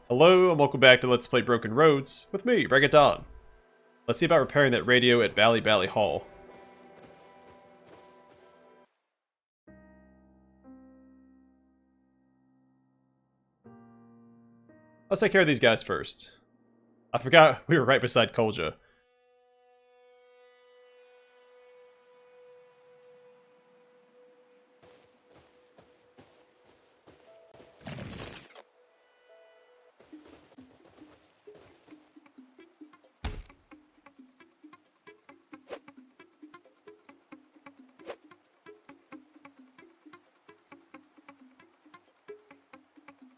Hello and welcome back to Let's Play Broken Roads with me, Reggaeton. Let's see about repairing that radio at Bally Bally Hall. Let's take care of these guys first. I forgot we were right beside Kulja.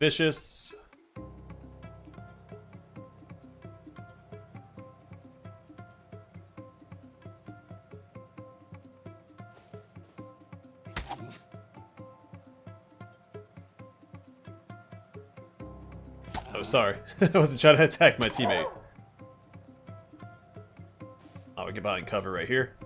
Vicious. Oh, sorry. I wasn't trying to attack my teammate. Oh, we get behind cover right here.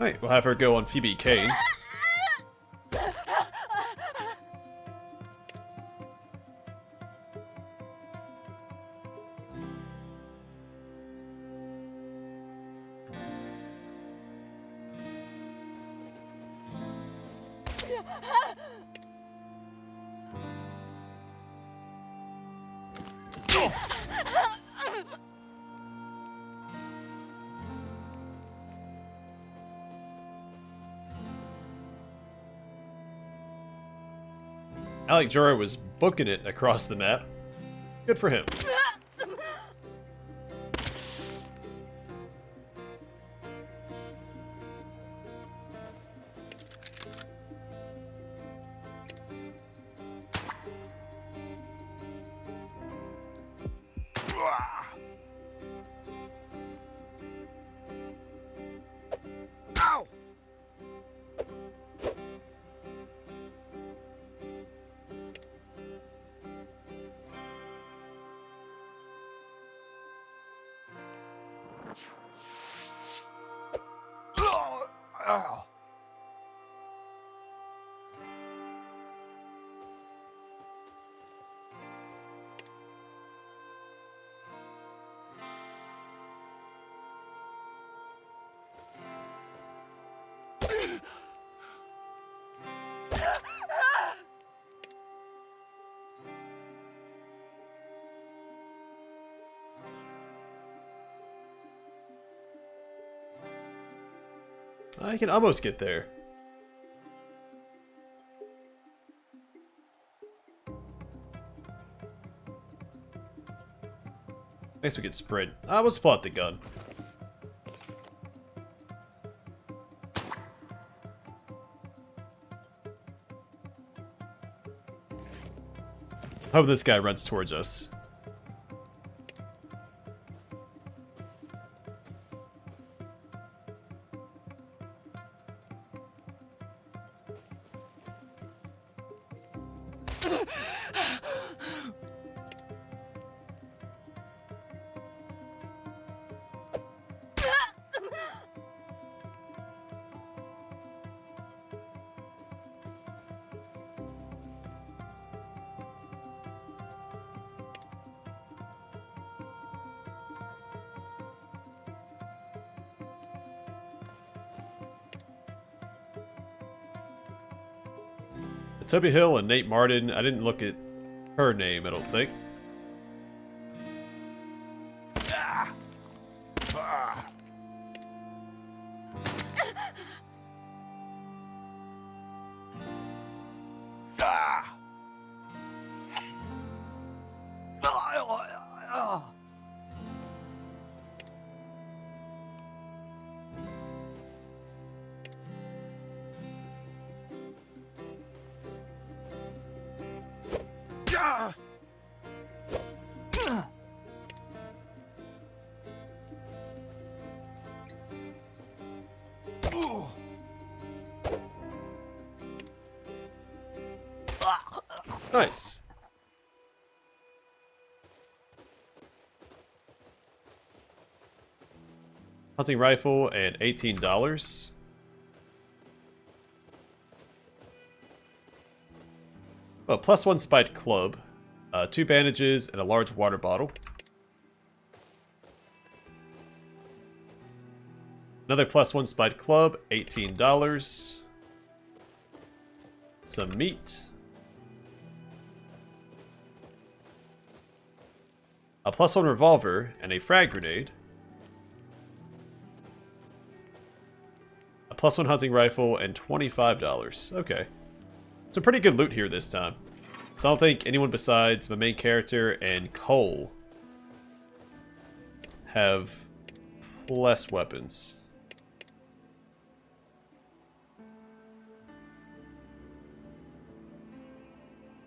Alright, we'll have her go on Phoebe Kane. Alec Jora was booking it across the map. Good for him. I can almost get there. Guess we could sprint. I will spot the gun. Hope this guy runs towards us. Toby Hill and Nate Martin. I didn't look at her name, I don't think. Nice. Hunting rifle and $18. Well, +1 spiked club, 2 bandages, and a large water bottle. Another +1 spiked club, $18. Some meat. A +1 revolver and a frag grenade. A +1 hunting rifle and $25. Okay. Some pretty good loot here this time. So I don't think anyone besides my main character and Cole have less weapons.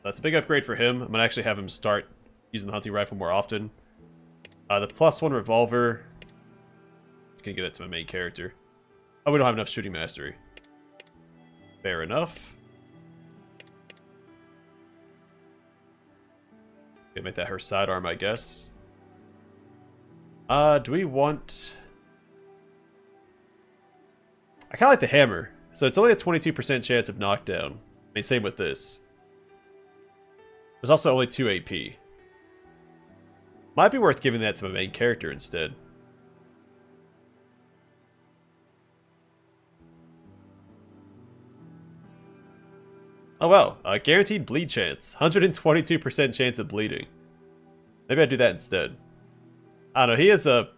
That's a big upgrade for him. I'm going to actually have him start using the hunting rifle more often. The +1 revolver. It's going to get it to my main character. Oh, we don't have enough shooting mastery. Fair enough. Gonna make that her sidearm, I guess. Do we want... I kind of like the hammer. So it's only a 22% chance of knockdown. I mean, same with this. There's also only 2 AP. Might be worth giving that to my main character instead. Oh well, guaranteed bleed chance. 122% chance of bleeding. Maybe I do that instead. I don't know, he is a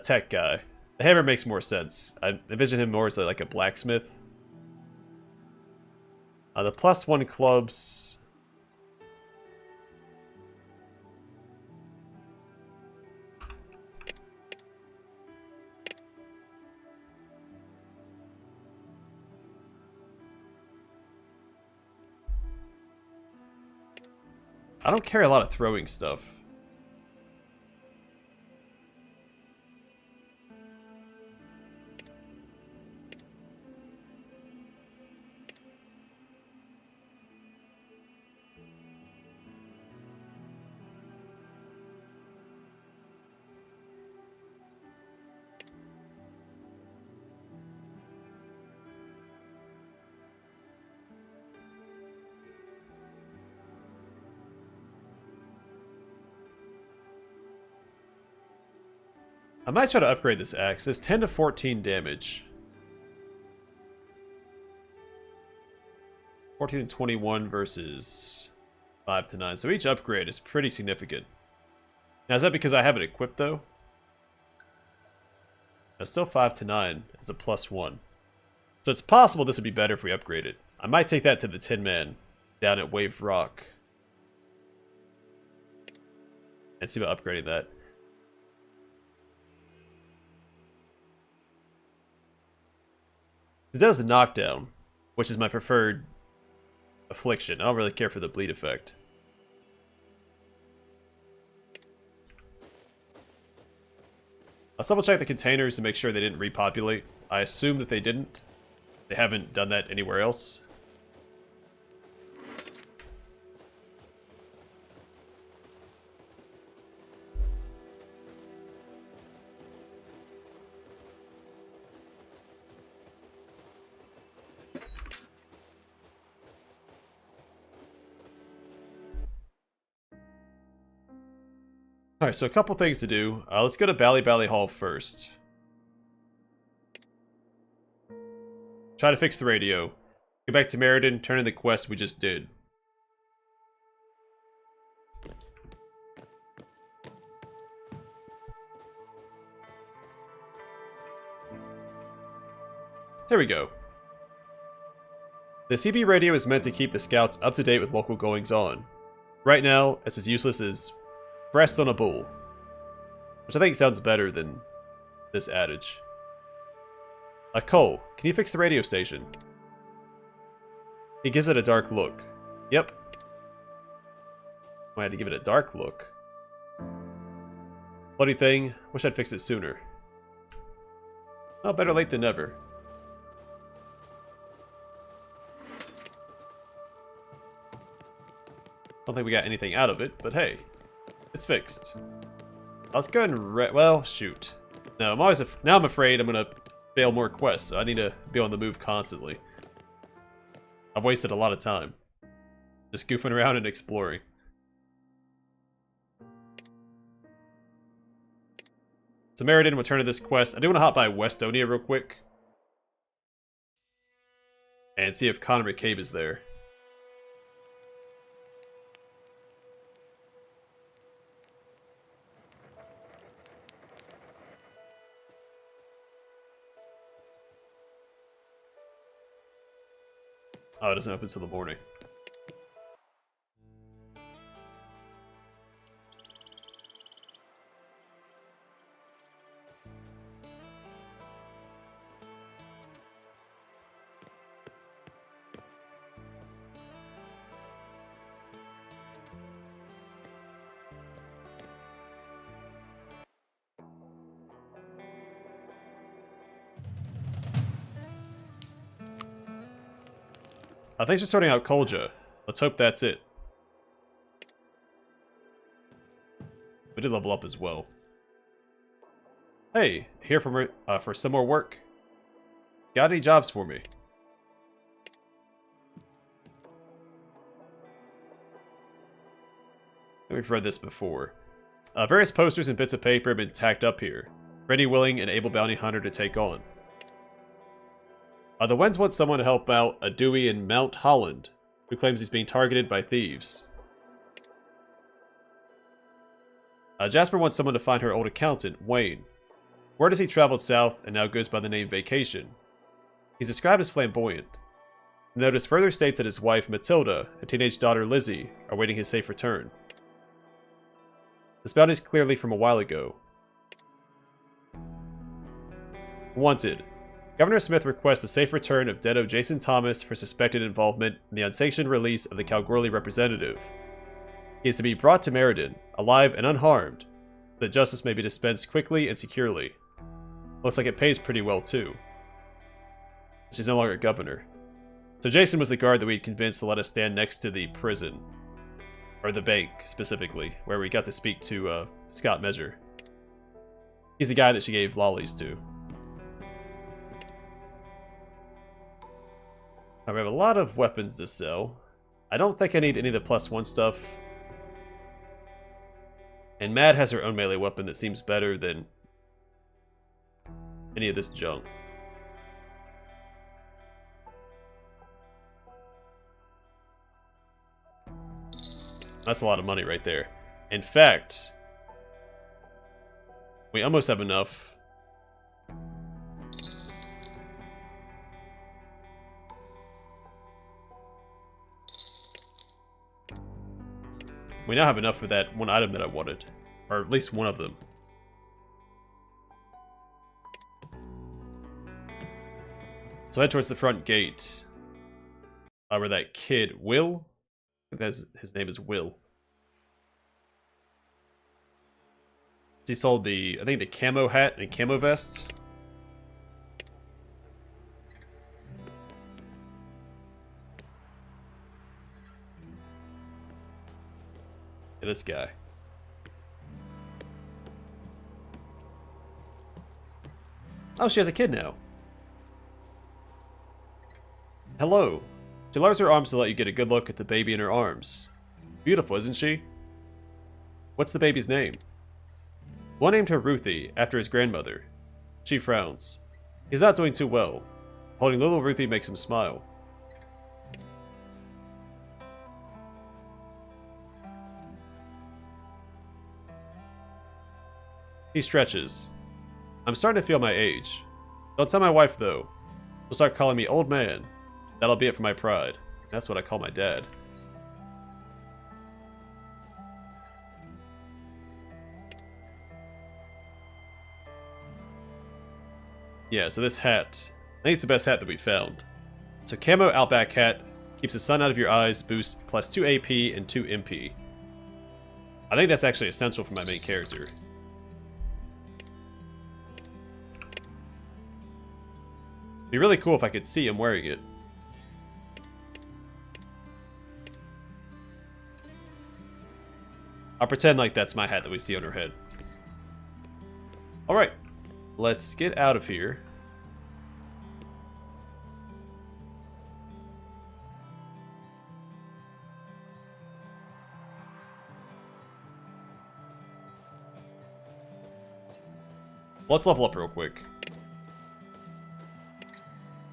tech guy. The hammer makes more sense. I envision him more as like a blacksmith. The +1 clubs... I don't carry a lot of throwing stuff. I might try to upgrade this axe. It's 10 to 14 damage. 14 to 21 versus 5 to 9. So each upgrade is pretty significant. Now, is that because I have it equipped, though? No, still 5 to 9 as a +1. So it's possible this would be better if we upgrade it. I might take that to the Tin Man down at Wave Rock. And see about upgrading that. It does a knockdown, which is my preferred affliction. I don't really care for the bleed effect. Let's double check the containers to make sure they didn't repopulate. I assume that they didn't. They haven't done that anywhere else. Alright, so a couple things to do. Let's go to Bally Bally Hall first. Try to fix the radio. Go back to Meriden, turn in the quest we just did. Here we go. The CB radio is meant to keep the scouts up to date with local goings-on. Right now, it's as useless as breast on a bull. Which I think sounds better than this adage. Cole, can you fix the radio station? He gives it a dark look. Yep. I had to give it a dark look. Bloody thing. Wish I'd fixed it sooner. Oh, better late than never. Don't think we got anything out of it, but hey, it's fixed. Let's go ahead and well, shoot. No, now I'm afraid I'm gonna fail more quests, so I need to be on the move constantly. I've wasted a lot of time just goofing around and exploring. So Meriden, return to this quest. I do want to hop by Westonia real quick and see if Connor McCabe is there. Oh, it doesn't open until the morning. Thanks for sorting out Kulja. Let's hope that's it. We did level up as well. Hey, here for some more work. Got any jobs for me? We've read this before. Various posters and bits of paper have been tacked up here. For any willing and able bounty hunter to take on. The Wens want someone to help out a Dewy in Mount Holland, who claims he's being targeted by thieves. Jasper wants someone to find her old accountant, Wayne. Word is he traveled south and now goes by the name Vacation. He's described as flamboyant. The notice further states that his wife, Matilda, and teenage daughter, Lizzie, are waiting his safe return. This bounty is clearly from a while ago. Wanted. Governor Smith requests a safe return of Deado Jason Thomas for suspected involvement in the unsanctioned release of the Kalgoorlie representative. He is to be brought to Meriden, alive and unharmed, so that justice may be dispensed quickly and securely. Looks like it pays pretty well too. She's no longer governor. So Jason was the guard that we'd convinced to let us stand next to the prison. Or the bank, specifically, where we got to speak to Scott Measure. He's the guy that she gave lollies to. Now, we have a lot of weapons to sell. I don't think I need any of the +1 stuff. And Mad has her own melee weapon that seems better than any of this junk. That's a lot of money right there. In fact, we almost have enough. We now have enough for that one item that I wanted. Or at least one of them. So head towards the front gate. Where that kid, Will? I think his name is Will. He sold the, I think, the camo hat and camo vest. This guy. Oh, she has a kid now. Hello. She lowers her arms to let you get a good look at the baby in her arms. Beautiful, isn't she? What's the baby's name? One named her Ruthie, after his grandmother. She frowns. He's not doing too well. Holding little Ruthie makes him smile. He stretches. I'm starting to feel my age. Don't tell my wife, though. She'll start calling me old man. That'll be it for my pride. That's what I call my dad. Yeah, so this hat. I think it's the best hat that we found. So camo Outback hat. Keeps the sun out of your eyes. Boosts +2 AP and 2 MP. I think that's actually essential for my main character. It'd be really cool if I could see him wearing it. I'll pretend like that's my hat that we see on her head. Alright, let's get out of here. Let's level up real quick.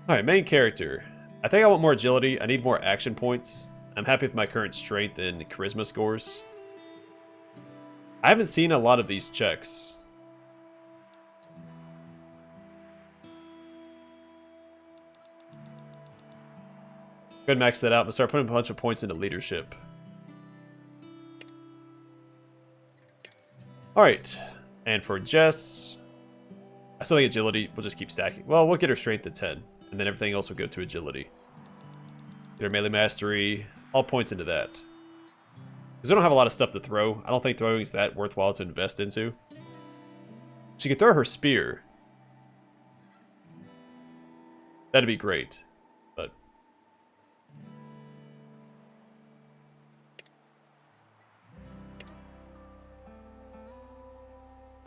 Alright, main character. I think I want more agility. I need more action points. I'm happy with my current strength and charisma scores. I haven't seen a lot of these checks. Go ahead and max that out and start putting a bunch of points into leadership. Alright, and for Jess, I still think agility will just keep stacking. Well, we'll get her strength to 10, and then everything else will go to agility. Get her melee mastery, all points into that. Because we don't have a lot of stuff to throw. I don't think throwing is that worthwhile to invest into. She could throw her spear. That'd be great, but...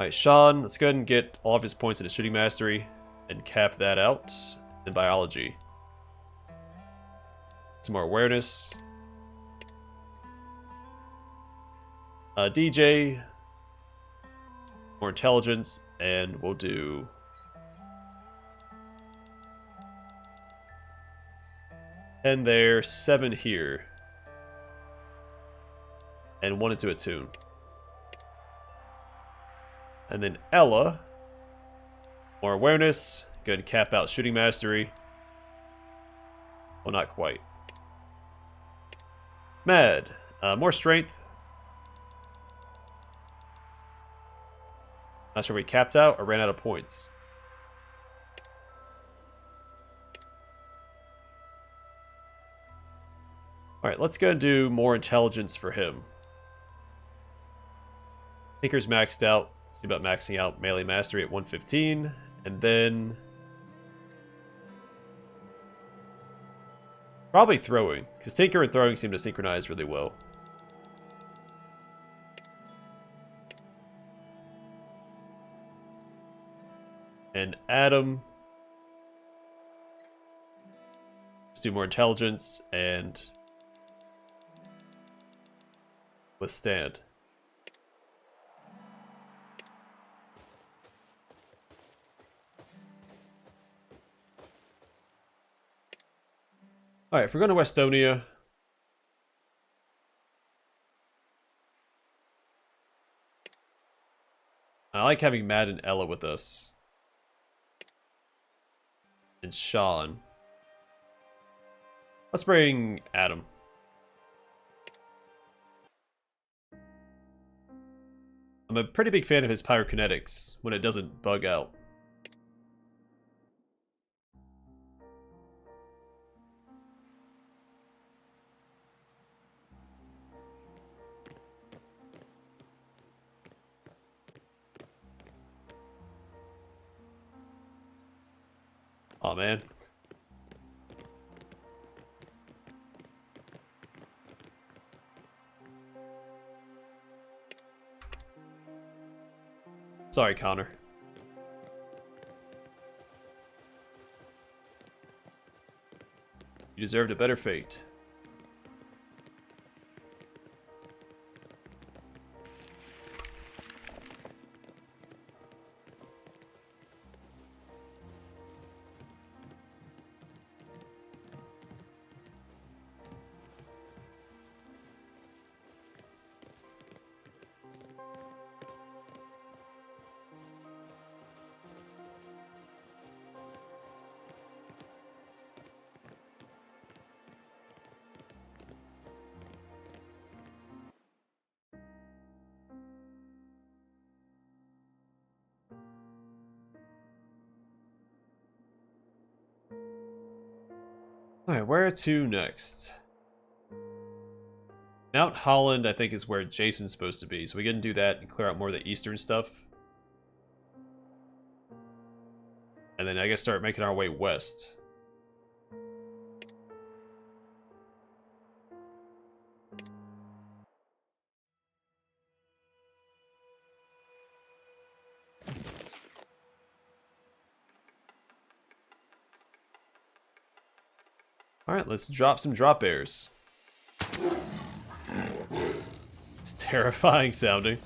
Alright, Sean, let's go ahead and get all of his points into shooting mastery and cap that out in biology. Some more awareness. DJ, more intelligence, and we'll do 10 there, 7 here, and 1 into attune. And then Ella, more awareness, go ahead and cap out shooting mastery. Well, not quite. Mad, more strength. Not sure we capped out or ran out of points. Alright, let's go and do more intelligence for him. Tinker's maxed out. Let's see about maxing out melee mastery at 115. And then... probably throwing, because Tinker and throwing seem to synchronize really well. And Adam. Let's do more intelligence and withstand. Alright, if we're going to Westonia, I like having Matt and Ella with us. And Sean. Let's bring Adam. I'm a pretty big fan of his pyrokinetics when it doesn't bug out. Aw, man. Sorry, Connor. You deserved a better fate. Alright, where to next? Mount Holland, I think, is where Jason's supposed to be, so we can do that and clear out more of the eastern stuff. And then I guess start making our way west. Alright, let's drop some drop bears. It's terrifying sounding.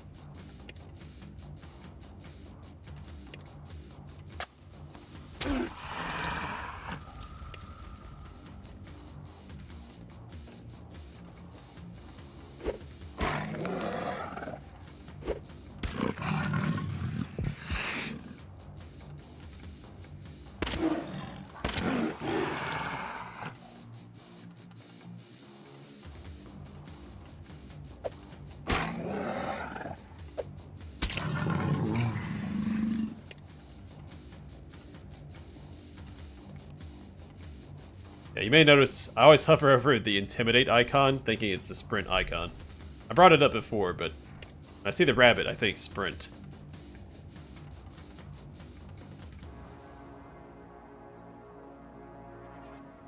Yeah, you may notice I always hover over the intimidate icon, thinking it's the sprint icon. I brought it up before, but when I see the rabbit, I think sprint.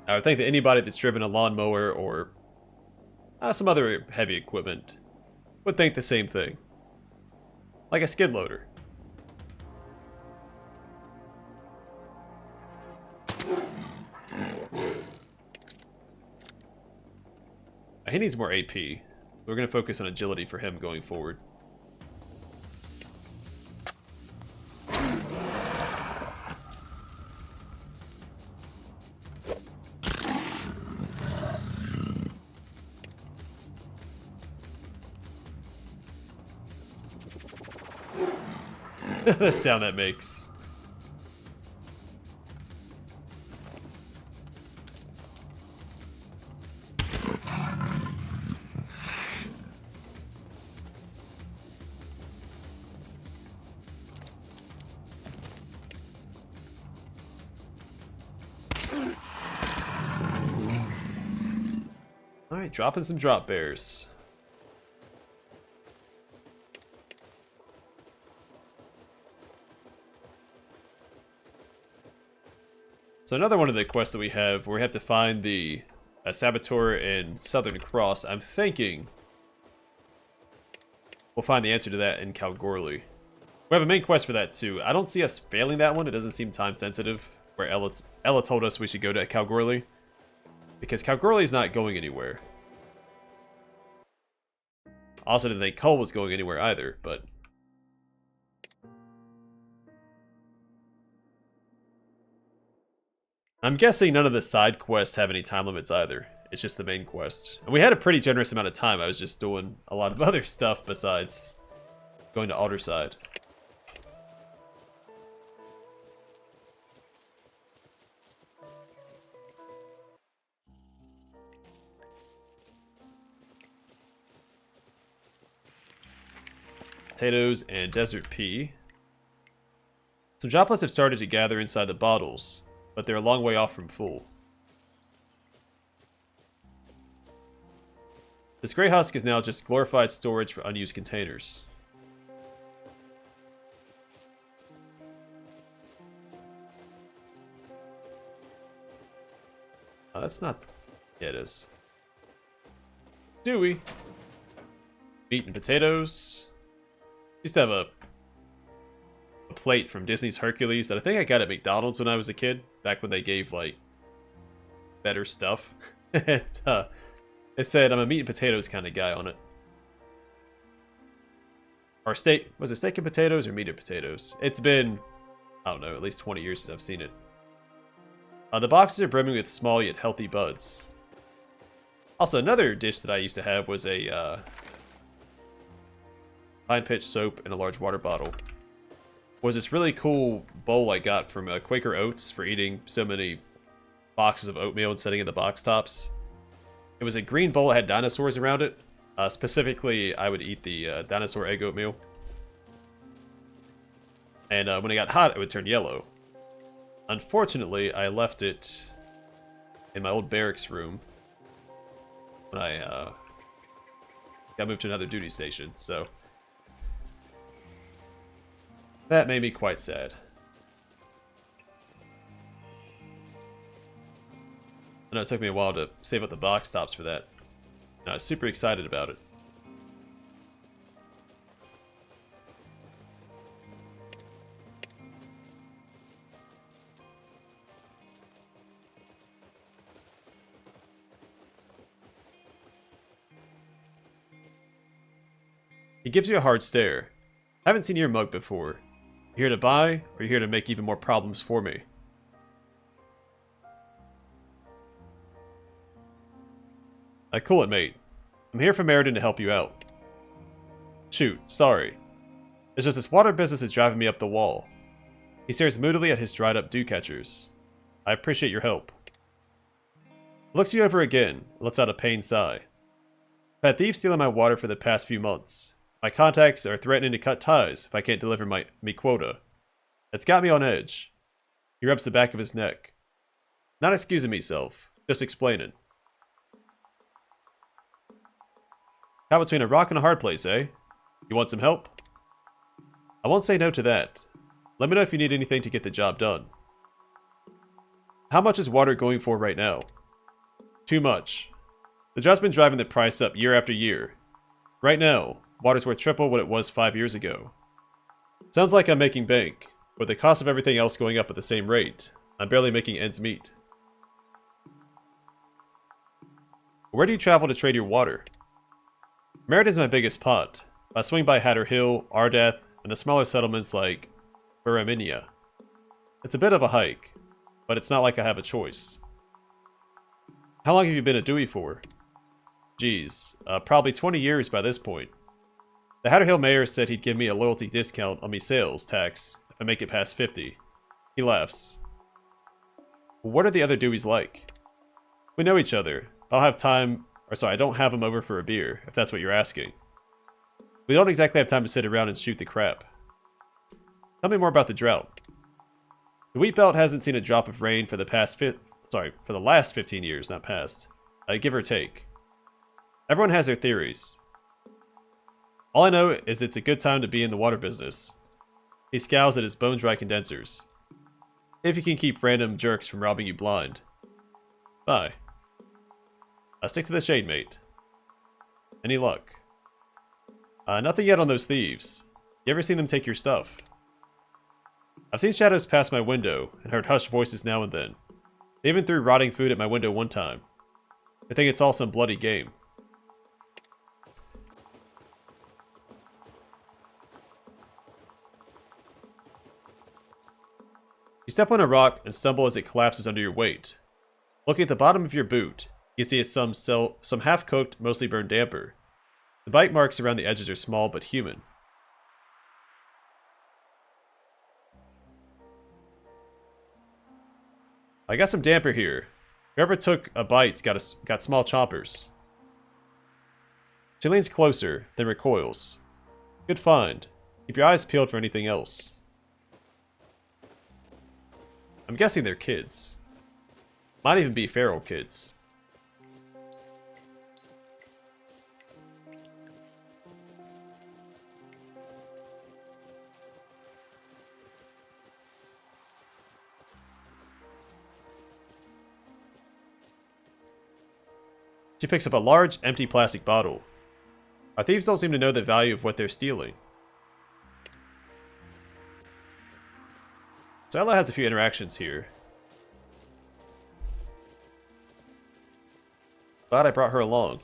I would think that anybody that's driven a lawnmower or some other heavy equipment would think the same thing. Like a skid loader. He needs more AP. We're going to focus on agility for him going forward. The sound that makes. Alright, dropping some drop bears. So another one of the quests that we have, where we have to find the Saboteur in Southern Cross. I'm thinking we'll find the answer to that in Kalgoorlie. We have a main quest for that too. I don't see us failing that one. It doesn't seem time sensitive, where Ella told us we should go to Kalgoorlie. Because Kalgoorlie's not going anywhere. Also didn't think Cole was going anywhere either, but... I'm guessing none of the side quests have any time limits either. It's just the main quest. And we had a pretty generous amount of time. I was just doing a lot of other stuff besides going to Alderside. Potatoes and desert pea. Some droplets have started to gather inside the bottles, but they're a long way off from full. This gray husk is now just glorified storage for unused containers. Oh, that's not... Yeah, it is. Dewy. Meat and potatoes. Used to have a plate from Disney's Hercules that I think I got at McDonald's when I was a kid, back when they gave, like, better stuff. And, it said, I'm a meat and potatoes kind of guy on it. Or steak, was it steak and potatoes or meat and potatoes? It's been, I don't know, at least 20 years since I've seen it. The boxes are brimming with small yet healthy buds. Also, another dish that I used to have was a, pine pitch soap in a large water bottle. Was this really cool bowl I got from Quaker Oats for eating so many boxes of oatmeal and setting in the box tops. It was a green bowl that had dinosaurs around it. Specifically, I would eat the dinosaur egg oatmeal. And when it got hot, it would turn yellow. Unfortunately, I left it in my old barracks room when I got moved to another duty station, so... That made me quite sad. I know it took me a while to save up the box tops for that. And I was super excited about it. He gives you a hard stare. Haven't seen your mug before. You here to buy, or are you here to make even more problems for me? Cool it, mate. I'm here from Meriden to help you out. Shoot, sorry. It's just this water business is driving me up the wall. He stares moodily at his dried up dew catchers. I appreciate your help. Looks you over again, and lets out a pained sigh. I've had thieves stealing my water for the past few months. My contacts are threatening to cut ties if I can't deliver me quota. It's got me on edge. He rubs the back of his neck. Not excusing myself, just explaining. Caught between a rock and a hard place, eh? You want some help? I won't say no to that. Let me know if you need anything to get the job done. How much is water going for right now? Too much. The job's been driving the price up year after year. Right now, water's worth triple what it was 5 years ago. Sounds like I'm making bank, but the cost of everything else going up at the same rate, I'm barely making ends meet. Where do you travel to trade your water? Meriden's my biggest pot. I swing by Hatter Hill, Ardath, and the smaller settlements like Buraminia. It's a bit of a hike, but it's not like I have a choice. How long have you been a Dewey for? Geez, probably 20 years by this point. The Hatter Hill mayor said he'd give me a loyalty discount on me sales tax if I make it past 50. He laughs. What are the other Deweys like? We know each other. I don't have him over for a beer, if that's what you're asking. We don't exactly have time to sit around and shoot the crap. Tell me more about the drought. The wheat belt hasn't seen a drop of rain for the last 15 years, not past. Give or take. Everyone has their theories. All I know is it's a good time to be in the water business. He scowls at his bone-dry condensers. If you can keep random jerks from robbing you blind. Bye. Stick to the shade, mate. Any luck? Nothing yet on those thieves. You ever seen them take your stuff? I've seen shadows pass my window and heard hushed voices now and then. They even threw rotting food at my window one time. I think it's all some bloody game. You step on a rock and stumble as it collapses under your weight. Looking at the bottom of your boot, you can see it's some half-cooked, mostly burned damper. The bite marks around the edges are small but human. I got some damper here. Whoever took a bite's got small chompers. She leans closer, then recoils. Good find. Keep your eyes peeled for anything else. I'm guessing they're kids. Might even be feral kids. She picks up a large, empty plastic bottle. Our thieves don't seem to know the value of what they're stealing. So Ella has a few interactions here. Glad I brought her along.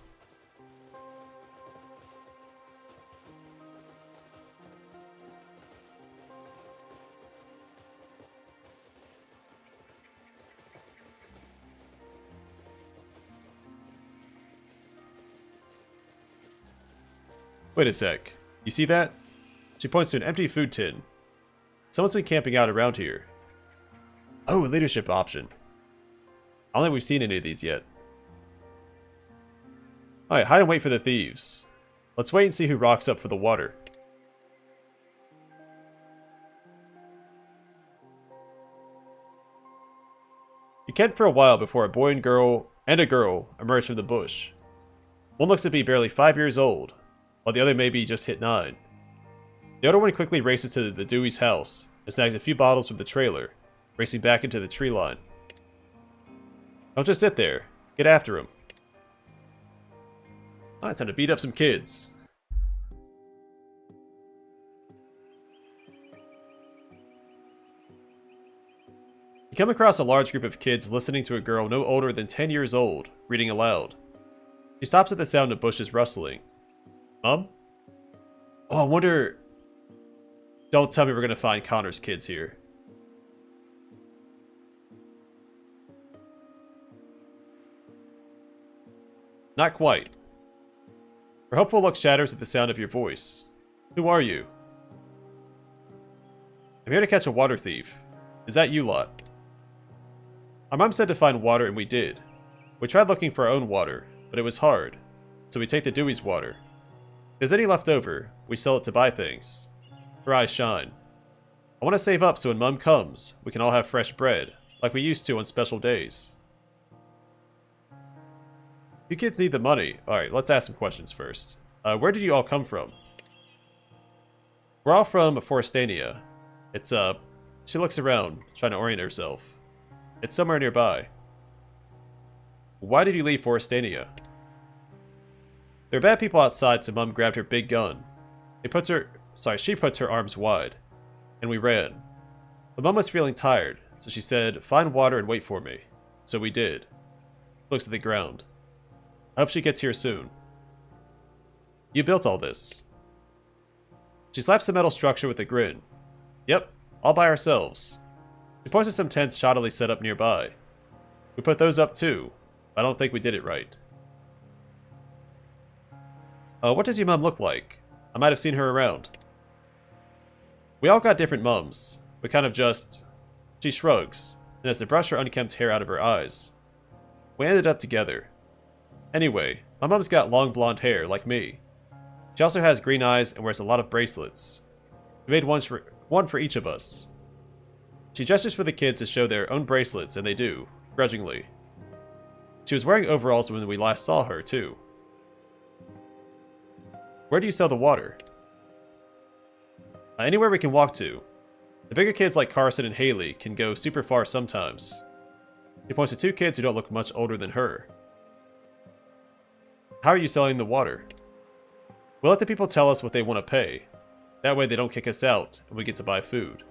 Wait a sec. You see that? She points to an empty food tin. Someone's been camping out around here. Oh, leadership option. I don't think we've seen any of these yet. Alright, hide and wait for the thieves. Let's wait and see who rocks up for the water. You camp for a while before a boy and a girl emerge from the bush. One looks to be barely 5 years old, while the other maybe just hit 9. The older one quickly races to the Dewey's house and snags a few bottles from the trailer, racing back into the tree line. Don't just sit there. Get after him. Alright, time to beat up some kids. You come across a large group of kids listening to a girl no older than 10 years old, reading aloud. She stops at the sound of bushes rustling. Mom? Oh, I wonder... Don't tell me we're gonna find Connor's kids here. Not quite. Her hopeful look shatters at the sound of your voice. Who are you? I'm here to catch a water thief. Is that you lot? Our mom said to find water, and we did. We tried looking for our own water, but it was hard. So we take the Dewey's water. If there's any left over, we sell it to buy things. Her eyes shine. I want to save up so when Mum comes, we can all have fresh bread, like we used to on special days. You kids need the money. Alright, let's ask some questions first. Where did you all come from? We're all from Forestania. It's, she looks around, trying to orient herself. It's somewhere nearby. Why did you leave Forestania? There are bad people outside, so Mum grabbed her big gun. She puts her arms wide. And we ran. But Mum was feeling tired, so she said, find water and wait for me. So we did. Looks at the ground. I hope she gets here soon. You built all this. She slaps the metal structure with a grin. Yep, all by ourselves. She points to some tents shoddily set up nearby. We put those up too, but I don't think we did it right. What does your mum look like? I might have seen her around. We all got different mums. We kind of just... She shrugs, and has to brush her unkempt hair out of her eyes. We ended up together. Anyway, my mum's got long blonde hair, like me. She also has green eyes and wears a lot of bracelets. We made one for each of us. She gestures for the kids to show their own bracelets, and they do, grudgingly. She was wearing overalls when we last saw her, too. Where do you sell the water? Anywhere we can walk to. The bigger kids like Carson and Haley can go super far sometimes. She points to two kids who don't look much older than her. How are you selling the water? We'll let the people tell us what they want to pay. That way they don't kick us out, and we get to buy food.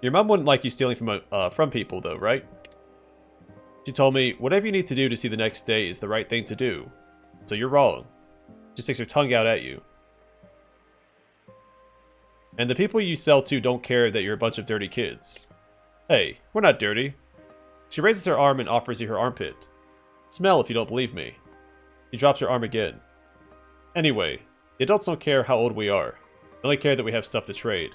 Your mom wouldn't like you stealing from people, though, right? She told me, whatever you need to do to see the next day is the right thing to do. So you're wrong. She sticks her tongue out at you. And the people you sell to don't care that you're a bunch of dirty kids. Hey, we're not dirty. She raises her arm and offers you her armpit. Smell if you don't believe me. She drops her arm again. Anyway, the adults don't care how old we are. They only care that we have stuff to trade.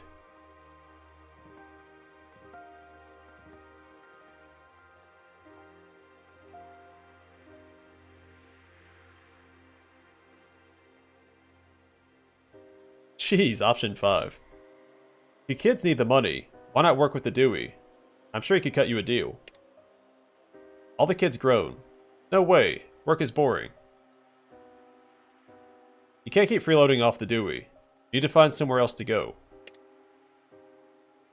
Jeez, option 5. If you kids need the money, why not work with the Dewey? I'm sure he could cut you a deal. All the kids groan. No way, work is boring. You can't keep freeloading off the Dewey. You need to find somewhere else to go.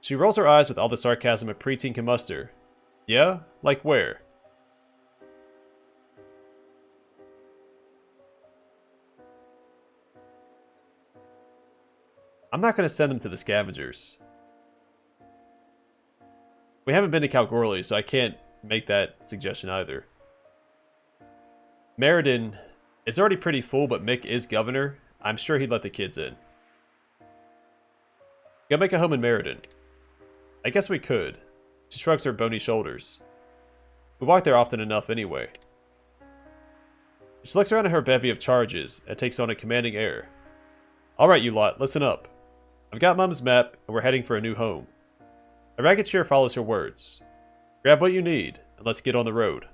She rolls her eyes with all the sarcasm a preteen can muster. Yeah? Like where? I'm not going to send them to the scavengers. We haven't been to Kalgoorlie, so I can't make that suggestion either. Meriden, it's already pretty full, but Mick is governor. I'm sure he'd let the kids in. Go make a home in Meriden. I guess we could. She shrugs her bony shoulders. We walk there often enough anyway. She looks around at her bevy of charges and takes on a commanding air. Alright, you lot, listen up. I've got Mum's map, and we're heading for a new home. A ragged cheer follows her words. Grab what you need, and let's get on the road.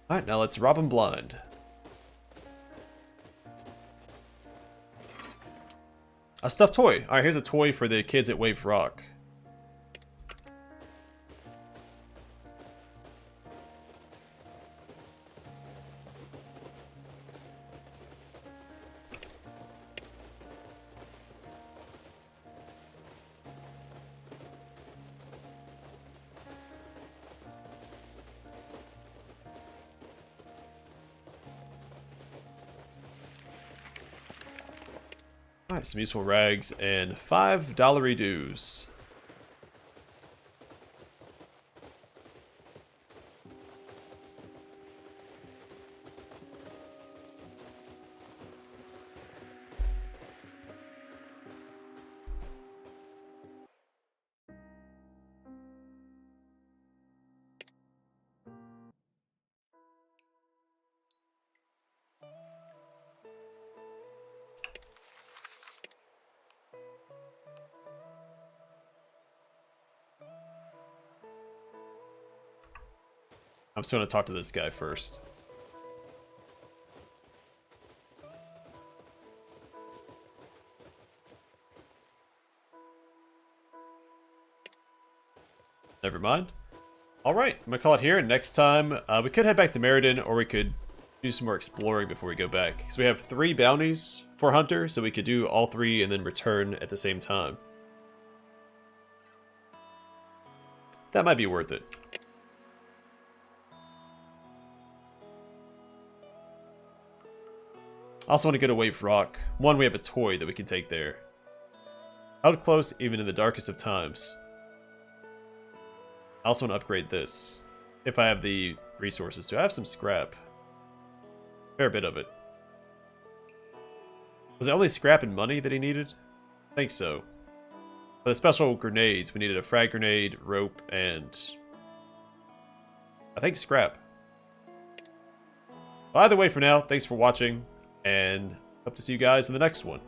Alright, now let's rob 'em blind. A stuffed toy. Alright, here's a toy for the kids at Wave Rock. Alright, some useful rags and $5 dues. I'm just going to talk to this guy first. Never mind. Alright, I'm going to call it here. Next time, we could head back to Meriden, or we could do some more exploring before we go back. Because we have 3 bounties for Hunter, so we could do all 3 and then return at the same time. That might be worth it. I also want to go to Wave Rock. One, we have a toy that we can take there. Out close, even in the darkest of times. I also want to upgrade this. If I have the resources to. I have some scrap. Fair bit of it. Was it only scrap and money that he needed? I think so. For the special grenades, we needed a frag grenade, rope, and I think scrap. Well, either way for now, thanks for watching, and hope to see you guys in the next one.